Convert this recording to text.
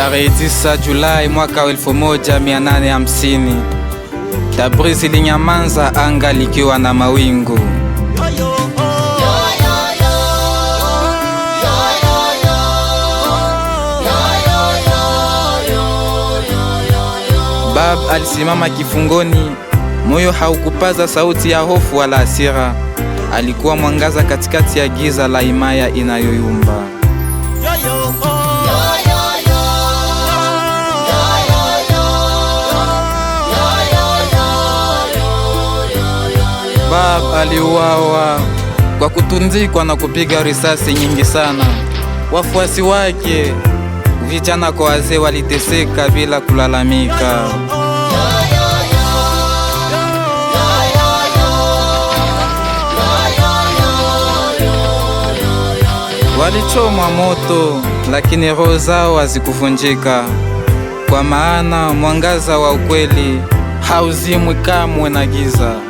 Tarehe 9 Julai mwaka 1850, Tabrizi ilinyamaza, anga likiwa na mawingu. Bab alisimama kifungoni, moyo haukupaza sauti ya hofu wala hasira. Alikuwa mwangaza katikati ya giza la himaya inayoyumba. Bab aliuawa kwa kutundikwa na kupiga risasi nyingi sana. Wafuasi wake, vijana kwa wazee, waliteseka bila kulalamika. Walichomwa moto, lakini roho zao hazikuvunjika, kwa maana mwangaza wa ukweli hauzimwi kamwe na giza.